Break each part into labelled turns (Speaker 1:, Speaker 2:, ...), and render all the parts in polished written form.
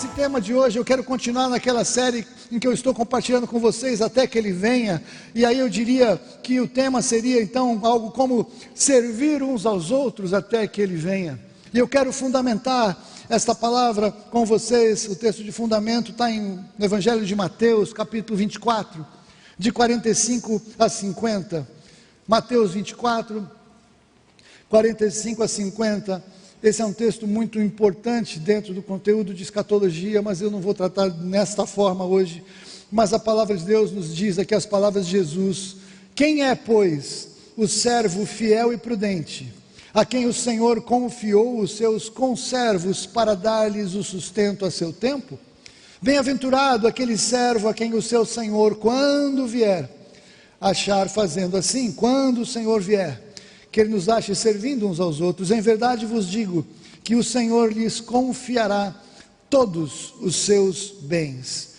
Speaker 1: esse tema de hoje, eu quero continuar naquela série em que eu estou compartilhando com vocês até que Ele venha. E aí eu diria que o tema seria então algo como servir uns aos outros até que Ele venha. E eu quero fundamentar esta palavra com vocês. O texto de fundamento está no Evangelho de Mateus, capítulo 24, de 45 a 50. Mateus 24, 45 a 50. Esse é um texto muito importante dentro do conteúdo de escatologia, mas eu não vou tratar nesta forma hoje. Mas a palavra de Deus nos diz aqui as palavras de Jesus: quem é, pois, o servo fiel e prudente, a quem o Senhor confiou os seus conservos para dar-lhes o sustento a seu tempo? Bem-aventurado aquele servo a quem o seu Senhor, quando vier, achar fazendo assim. Quando o Senhor vier, que Ele nos ache servindo uns aos outros. Em verdade vos digo que o Senhor lhes confiará todos os seus bens.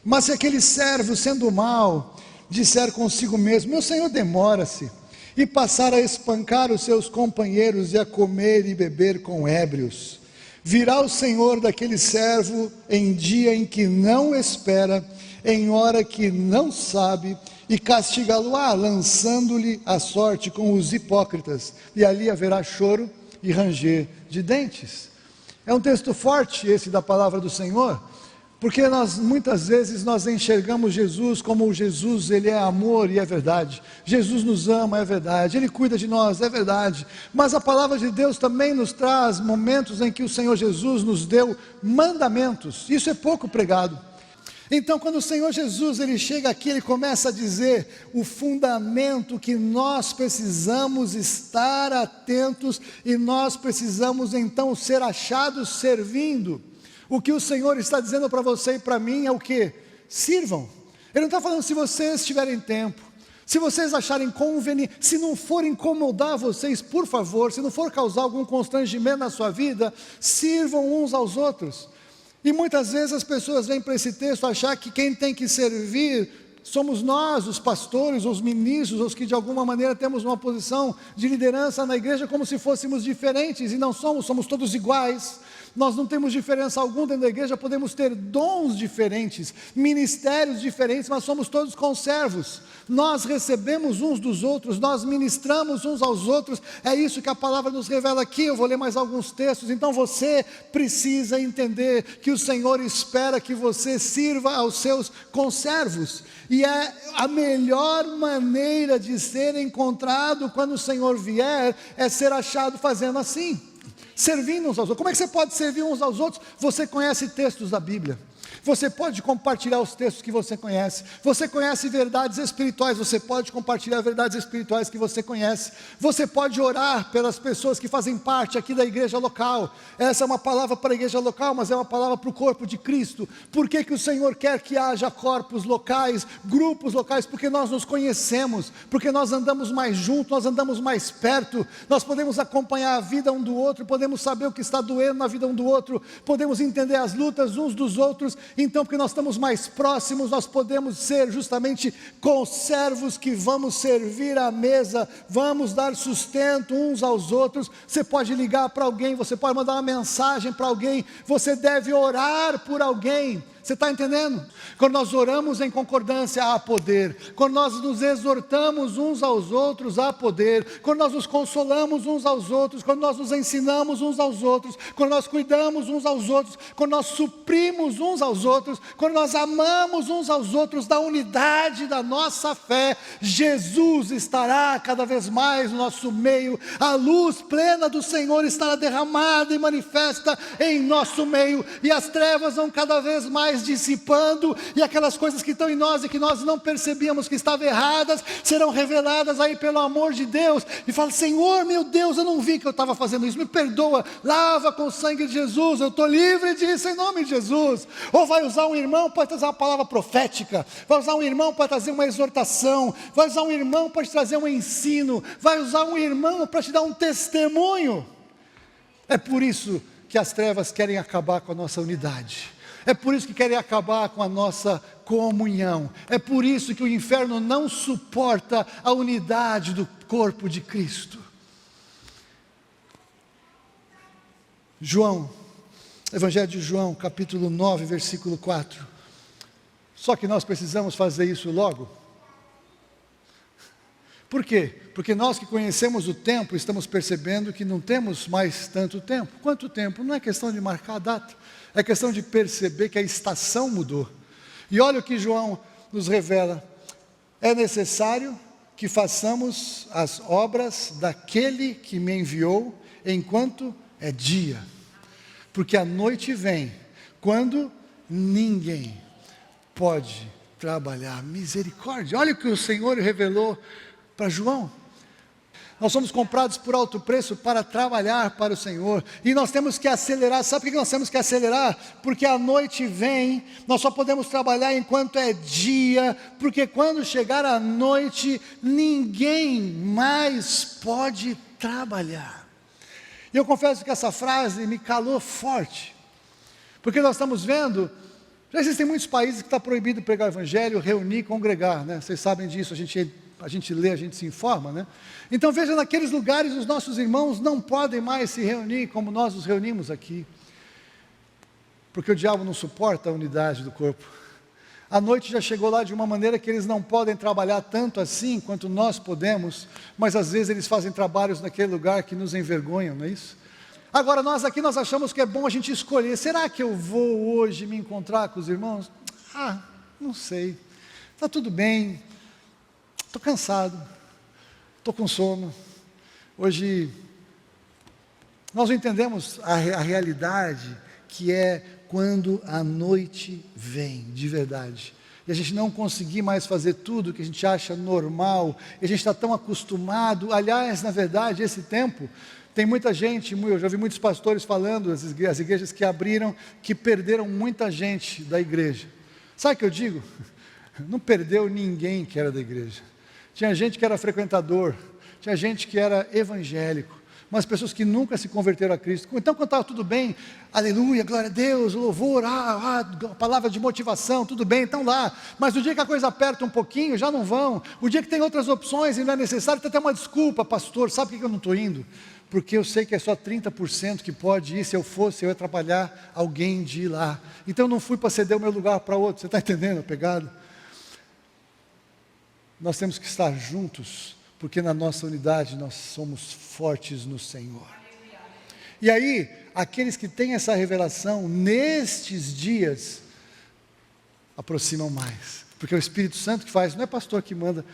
Speaker 1: Mas se aquele servo, sendo mau, disser consigo mesmo: meu Senhor demora-se, e passar a espancar os seus companheiros e a comer e beber com ébrios, virá o Senhor daquele servo em dia em que não espera, em hora que não sabe, e castigá-lo-á, lançando-lhe a sorte com os hipócritas, e ali haverá choro e ranger de dentes. É um texto forte esse da palavra do Senhor, porque muitas vezes nós enxergamos Jesus como Jesus, Ele é amor, e é verdade. Jesus nos ama, é verdade. Ele cuida de nós, é verdade. Mas a palavra de Deus também nos traz momentos em que o Senhor Jesus nos deu mandamentos. Isso é pouco pregado. Então, quando o Senhor Jesus, Ele chega aqui, Ele começa a dizer o fundamento que nós precisamos estar atentos, e nós precisamos então ser achados servindo. O que o Senhor está dizendo para você e para mim é o que? Sirvam. Ele não está falando se vocês tiverem tempo, se vocês acharem conveniente, se não for incomodar vocês, por favor, se não for causar algum constrangimento na sua vida, sirvam uns aos outros. E muitas vezes as pessoas vêm para esse texto achar que quem tem que servir somos nós, os pastores, os ministros, os que de alguma maneira temos uma posição de liderança na igreja, como se fôssemos diferentes, e não somos, somos todos iguais. Nós não temos diferença alguma dentro da igreja, podemos ter dons diferentes, ministérios diferentes, mas somos todos conservos. Nós recebemos uns dos outros, nós ministramos uns aos outros. É isso que a palavra nos revela aqui. Eu vou ler mais alguns textos. Então você precisa entender que o Senhor espera que você sirva aos seus conservos, e é a melhor maneira de ser encontrado quando o Senhor vier, é ser achado fazendo assim, servindo uns aos outros. Como é que você pode servir uns aos outros? Você conhece textos da Bíblia, você pode compartilhar os textos que você conhece verdades espirituais, você pode compartilhar verdades espirituais que você conhece, você pode orar pelas pessoas que fazem parte aqui da igreja local. Essa é uma palavra para a igreja local, mas é uma palavra para o corpo de Cristo. Por que que o Senhor quer que haja corpos locais, grupos locais? Porque nós nos conhecemos, porque nós andamos mais juntos, nós andamos mais perto, nós podemos acompanhar a vida um do outro, podemos saber o que está doendo na vida um do outro, podemos entender as lutas uns dos outros. Então, porque nós estamos mais próximos, nós podemos ser justamente conservos que vamos servir à mesa, vamos dar sustento uns aos outros. Você pode ligar para alguém, você pode mandar uma mensagem para alguém, você deve orar por alguém. Você está entendendo? Quando nós oramos em concordância, há poder. Quando nós nos exortamos uns aos outros, há poder. Quando nós nos consolamos uns aos outros, quando nós nos ensinamos uns aos outros, quando nós cuidamos uns aos outros, quando nós suprimos uns aos outros, quando nós amamos uns aos outros, da unidade da nossa fé, Jesus estará cada vez mais no nosso meio. A luz plena do Senhor estará derramada e manifesta em nosso meio, e as trevas vão cada vez mais dissipando, e aquelas coisas que estão em nós e que nós não percebíamos que estavam erradas, serão reveladas aí pelo amor de Deus. E fala: Senhor, meu Deus, eu não vi que eu estava fazendo isso, me perdoa, lava com o sangue de Jesus, eu estou livre disso em nome de Jesus. Ou vai usar um irmão para trazer uma palavra profética, vai usar um irmão para trazer uma exortação, vai usar um irmão para te trazer um ensino, vai usar um irmão para te dar um testemunho. É por isso que as trevas querem acabar com a nossa unidade. É por isso que querem acabar com a nossa comunhão. É por isso que o inferno não suporta a unidade do corpo de Cristo. João Evangelho de João, capítulo 9, versículo 4. Só que nós precisamos fazer isso logo. Por quê? Porque nós que conhecemos o tempo, estamos percebendo que não temos mais tanto tempo. Quanto tempo? Não é questão de marcar a data, é questão de perceber que a estação mudou. E olha o que João nos revela: é necessário que façamos as obras daquele que me enviou, enquanto é dia. Porque a noite vem, quando ninguém pode trabalhar. Misericórdia, olha o que o Senhor revelou para João. Nós somos comprados por alto preço para trabalhar para o Senhor, e nós temos que acelerar. Sabe por que nós temos que acelerar? Porque a noite vem, nós só podemos trabalhar enquanto é dia, porque quando chegar a noite, ninguém mais pode trabalhar. E eu confesso que essa frase me calou forte, porque nós estamos vendo, já existem muitos países que está proibido pregar o Evangelho, reunir, congregar, né? Vocês sabem disso, a gente lê, a gente se informa, né? Então veja, naqueles lugares os nossos irmãos não podem mais se reunir como nós nos reunimos aqui, porque o diabo não suporta a unidade do corpo. A noite já chegou lá de uma maneira que eles não podem trabalhar tanto assim quanto nós podemos, mas às vezes eles fazem trabalhos naquele lugar que nos envergonham, não é isso? Agora nós aqui nós achamos que é bom a gente escolher: será que eu vou hoje me encontrar com os irmãos? Não sei, está tudo bem, estou cansado, estou com sono. Hoje nós não entendemos a realidade que é quando a noite vem, de verdade, e a gente não conseguir mais fazer tudo que a gente acha normal, e a gente está tão acostumado. Aliás, na verdade, esse tempo, tem muita gente, eu já vi muitos pastores falando, as igrejas que abriram, que perderam muita gente da igreja. Sabe o que eu digo? Não perdeu ninguém que era da igreja. Tinha gente que era frequentador, tinha gente que era evangélico, mas pessoas que nunca se converteram a Cristo. Então, quando estava tudo bem, aleluia, glória a Deus, louvor, palavra de motivação, tudo bem, estão lá. Mas o dia que a coisa aperta um pouquinho, já não vão. O dia que tem outras opções e não é necessário, tem até uma desculpa: pastor, sabe por que eu não estou indo? Porque eu sei que é só 30% que pode ir. Se eu fosse, eu ia atrapalhar alguém de ir lá. Então eu não fui para ceder o meu lugar para outro. Você está entendendo a pegada? Nós temos que estar juntos, porque na nossa unidade nós somos fortes no Senhor. E aí, aqueles que têm essa revelação, nestes dias, aproximam mais, porque é o Espírito Santo que faz, não é pastor que manda,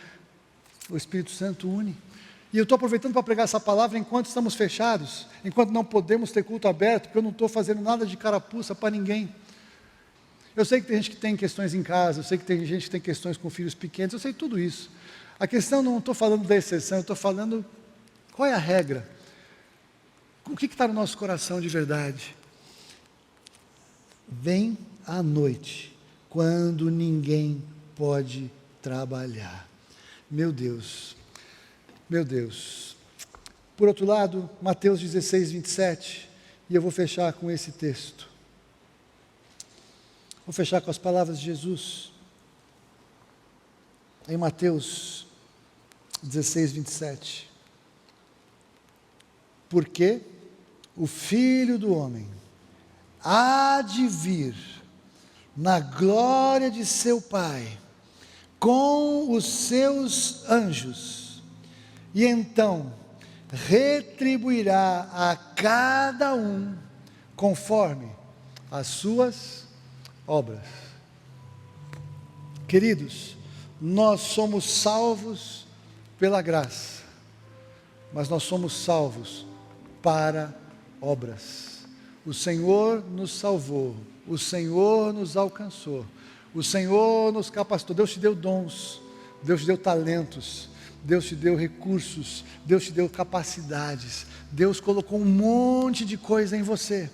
Speaker 1: o Espírito Santo une. E eu estou aproveitando para pregar essa palavra enquanto estamos fechados, enquanto não podemos ter culto aberto, porque eu não estou fazendo nada de carapuça para ninguém. Eu sei que tem gente que tem questões em casa, eu sei que tem gente que tem questões com filhos pequenos, eu sei tudo isso. A questão, não estou falando da exceção, eu estou falando qual é a regra. O que está no nosso coração de verdade? Vem à noite, quando ninguém pode trabalhar. Meu Deus, meu Deus. Por outro lado, Mateus 16, 27, e eu vou fechar com esse texto. Vou fechar com as palavras de Jesus, em Mateus 16, 27. Porque o Filho do Homem há de vir na glória de seu Pai, com os seus anjos, e então retribuirá a cada um conforme as suas obras. Queridos, nós somos salvos pela graça, mas nós somos salvos para obras. O Senhor nos salvou, o Senhor nos alcançou, o Senhor nos capacitou. Deus te deu dons, Deus te deu talentos, Deus te deu recursos, Deus te deu capacidades, Deus colocou um monte de coisa em você,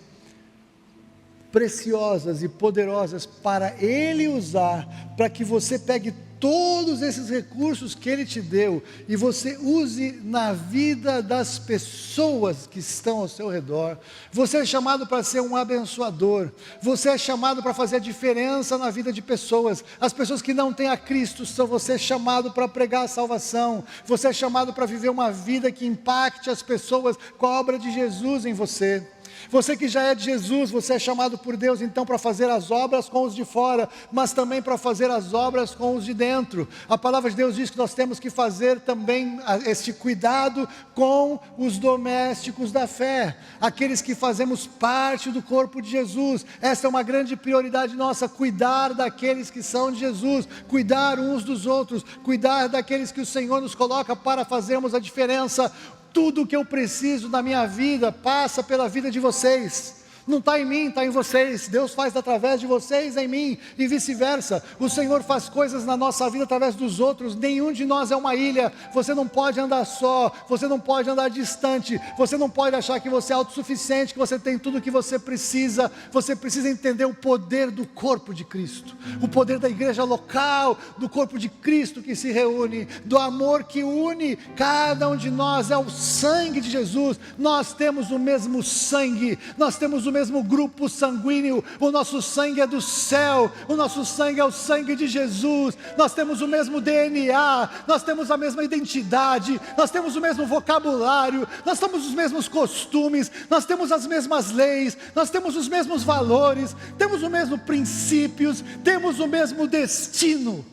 Speaker 1: preciosas e poderosas para Ele usar, para que você pegue todos esses recursos que Ele te deu e você use na vida das pessoas que estão ao seu redor. Você é chamado para ser um abençoador, você é chamado para fazer a diferença na vida de pessoas. As pessoas que não têm a Cristo, você é chamado para pregar a salvação, você é chamado para viver uma vida que impacte as pessoas com a obra de Jesus em você. Você que já é de Jesus, você é chamado por Deus então para fazer as obras com os de fora, mas também para fazer as obras com os de dentro. A palavra de Deus diz que nós temos que fazer também este cuidado com os domésticos da fé, aqueles que fazemos parte do corpo de Jesus. Essa é uma grande prioridade nossa, cuidar daqueles que são de Jesus, cuidar uns dos outros, cuidar daqueles que o Senhor nos coloca para fazermos a diferença. Tudo o que eu preciso na minha vida passa pela vida de vocês. Não está em mim, está em vocês. Deus faz através de vocês em mim e vice-versa. O Senhor faz coisas na nossa vida através dos outros. Nenhum de nós é uma ilha. Você não pode andar só, você não pode andar distante, você não pode achar que você é autossuficiente, que você tem tudo o que você precisa. Você precisa entender o poder do corpo de Cristo, o poder da igreja local, do corpo de Cristo que se reúne, do amor que une cada um de nós. É o sangue de Jesus. Nós temos o mesmo sangue, nós temos o mesmo grupo sanguíneo, o nosso sangue é do céu, o nosso sangue é o sangue de Jesus, nós temos o mesmo DNA, nós temos a mesma identidade, nós temos o mesmo vocabulário, nós temos os mesmos costumes, nós temos as mesmas leis, nós temos os mesmos valores, temos os mesmos princípios, temos o mesmo destino,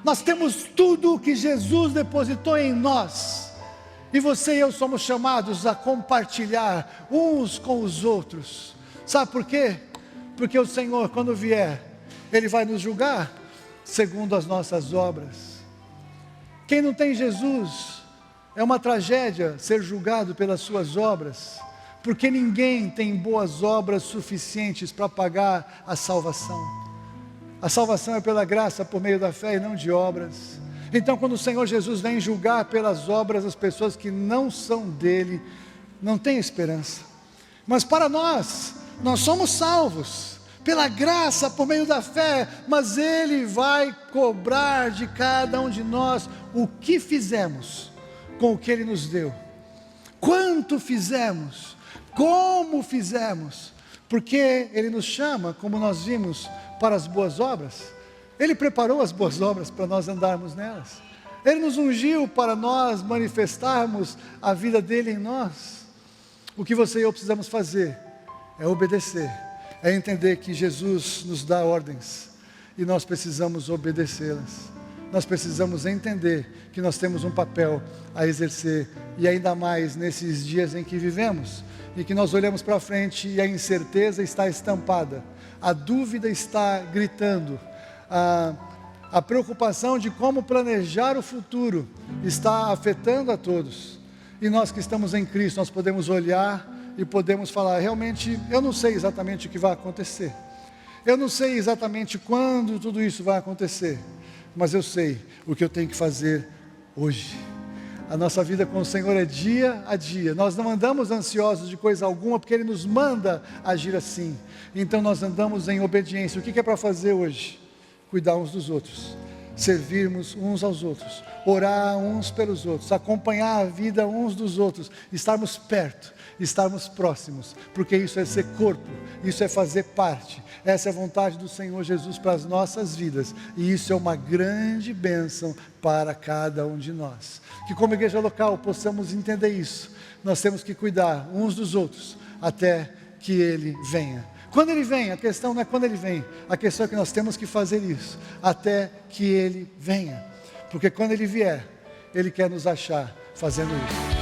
Speaker 1: nós temos tudo o que Jesus depositou em nós. E você e eu somos chamados a compartilhar uns com os outros. Sabe por quê? Porque o Senhor, quando vier, Ele vai nos julgar segundo as nossas obras. Quem não tem Jesus, é uma tragédia ser julgado pelas suas obras, porque ninguém tem boas obras suficientes para pagar a salvação. A salvação é pela graça, por meio da fé e não de obras. Então, quando o Senhor Jesus vem julgar pelas obras as pessoas que não são dele, não tem esperança. Mas para nós somos salvos pela graça, por meio da fé, mas Ele vai cobrar de cada um de nós o que fizemos com o que Ele nos deu, quanto fizemos, como fizemos, porque Ele nos chama, como nós vimos, para as boas obras. Ele preparou as boas obras para nós andarmos nelas. Ele nos ungiu para nós manifestarmos a vida dele em nós. O que você e eu precisamos fazer é obedecer, é entender que Jesus nos dá ordens e nós precisamos obedecê-las. Nós precisamos entender que nós temos um papel a exercer, e ainda mais nesses dias em que vivemos, e que nós olhamos para frente e a incerteza está estampada, a dúvida está gritando, a preocupação de como planejar o futuro está afetando a todos, e nós que estamos em Cristo, nós podemos olhar e podemos falar, realmente eu não sei exatamente o que vai acontecer, eu não sei exatamente quando tudo isso vai acontecer, mas eu sei o que eu tenho que fazer hoje. A nossa vida com o Senhor é dia a dia, nós não andamos ansiosos de coisa alguma, porque Ele nos manda agir assim. Então nós andamos em obediência. O que é para fazer hoje? Cuidar uns dos outros, servirmos uns aos outros, orar uns pelos outros, acompanhar a vida uns dos outros, estarmos perto, estarmos próximos, porque isso é ser corpo, isso é fazer parte. Essa é a vontade do Senhor Jesus para as nossas vidas, e isso é uma grande bênção para cada um de nós. Que como igreja local possamos entender isso. Nós temos que cuidar uns dos outros até que Ele venha. Quando Ele vem, a questão não é quando Ele vem, a questão é que nós temos que fazer isso, até que Ele venha, porque quando Ele vier, Ele quer nos achar fazendo isso.